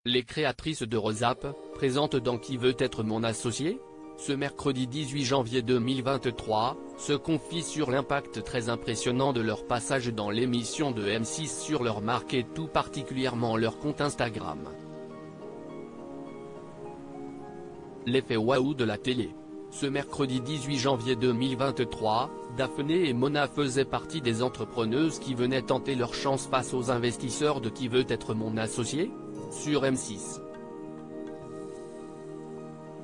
Les créatrices de Rosap, présentes dans Qui veut être mon associé ? Ce mercredi 18 janvier 2023, se confient sur l'impact très impressionnant de leur passage dans l'émission de M6 sur leur marque et tout particulièrement leur compte Instagram. L'effet waouh de la télé. Ce mercredi 18 janvier 2023, Daphné et Mona faisaient partie des entrepreneuses qui venaient tenter leur chance face aux investisseurs de Qui veut être mon associé ? Sur M6.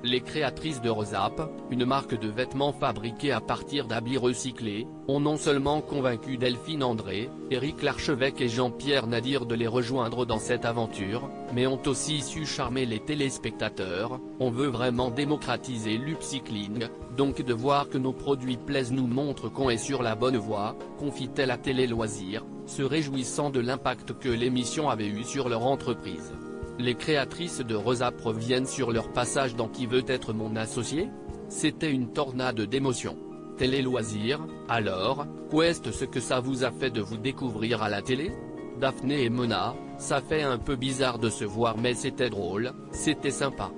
Les créatrices de Rosap, une marque de vêtements fabriquée à partir d'habits recyclés, ont non seulement convaincu Delphine André, Éric Larchevêque et Jean-Pierre Nadir de les rejoindre dans cette aventure, mais ont aussi su charmer les téléspectateurs. On veut vraiment démocratiser l'upcycling, donc de voir que nos produits plaisent nous montre qu'on est sur la bonne voie, confie-t-elle à Télé Loisirs, se réjouissant de l'impact que l'émission avait eu sur leur entreprise. Les créatrices de Rosap reviennent sur leur passage dans Qui veut être mon associé ? C'était une tornade d'émotions. Télé Loisirs, alors, qu'est-ce ce que ça vous a fait de vous découvrir à la télé ? Daphné et Mona, ça fait un peu bizarre de se voir mais c'était drôle, c'était sympa.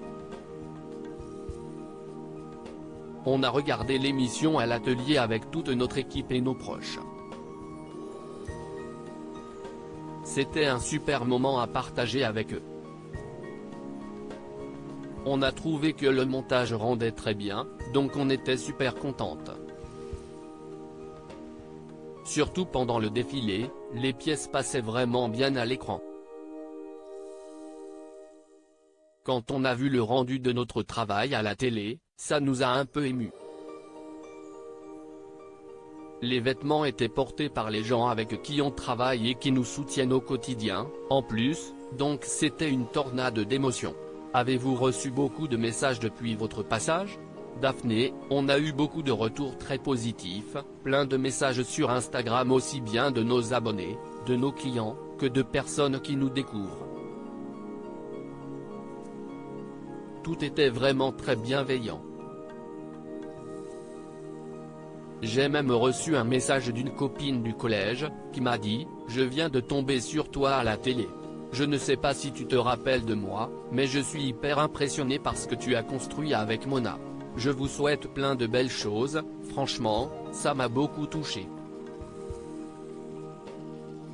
On a regardé l'émission à l'atelier avec toute notre équipe et nos proches. C'était un super moment à partager avec eux. On a trouvé que le montage rendait très bien, donc on était super contente. Surtout pendant le défilé, les pièces passaient vraiment bien à l'écran. Quand on a vu le rendu de notre travail à la télé, ça nous a un peu émus. Les vêtements étaient portés par les gens avec qui on travaille et qui nous soutiennent au quotidien, en plus, donc c'était une tornade d'émotions. Avez-vous reçu beaucoup de messages depuis votre passage ? Daphné, on a eu beaucoup de retours très positifs, plein de messages sur Instagram aussi bien de nos abonnés, de nos clients, que de personnes qui nous découvrent. Tout était vraiment très bienveillant. J'ai même reçu un message d'une copine du collège, qui m'a dit « Je viens de tomber sur toi à la télé. Je ne sais pas si tu te rappelles de moi, mais je suis hyper impressionné par ce que tu as construit avec Mona. Je vous souhaite plein de belles choses, franchement, ça m'a beaucoup touché. »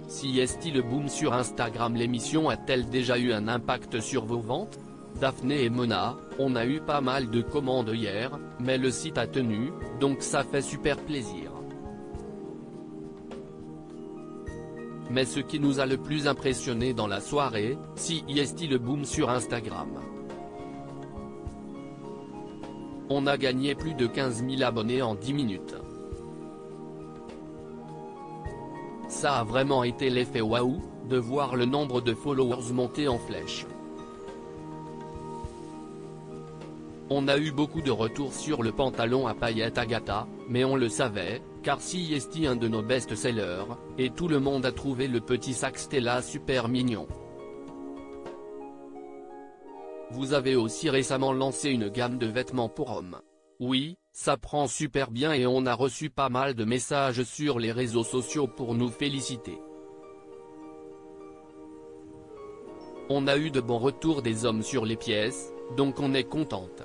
Si est-il le boom sur Instagram, l'émission a-t-elle déjà eu un impact sur vos ventes ? Daphné et Mona, on a eu pas mal de commandes hier, mais le site a tenu, donc ça fait super plaisir. Mais ce qui nous a le plus impressionné dans la soirée, si est-il le boom sur Instagram. On a gagné plus de 15 000 abonnés en 10 minutes. Ça a vraiment été l'effet waouh, de voir le nombre de followers monter en flèche. On a eu beaucoup de retours sur le pantalon à paillettes Agatha, mais on le savait, car si est un de nos best-sellers, et tout le monde a trouvé le petit sac Stella super mignon. Vous avez aussi récemment lancé une gamme de vêtements pour hommes. Oui, ça prend super bien et on a reçu pas mal de messages sur les réseaux sociaux pour nous féliciter. On a eu de bons retours des hommes sur les pièces, donc on est contente.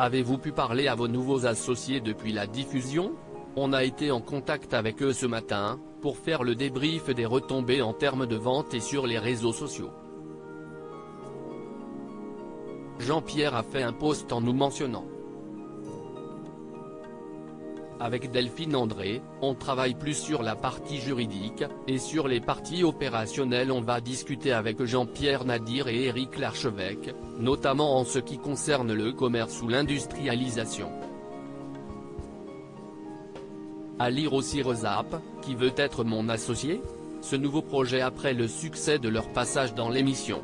Avez-vous pu parler à vos nouveaux associés depuis la diffusion ? On a été en contact avec eux ce matin, pour faire le débrief des retombées en termes de vente et sur les réseaux sociaux. Jean-Pierre a fait un post en nous mentionnant. Avec Delphine André, on travaille plus sur la partie juridique, et sur les parties opérationnelles on va discuter avec Jean-Pierre Nadir et Éric Larchevêque, notamment en ce qui concerne le commerce ou l'industrialisation. À lire aussi Rosap, Qui veut être mon associé ? Ce nouveau projet après le succès de leur passage dans l'émission.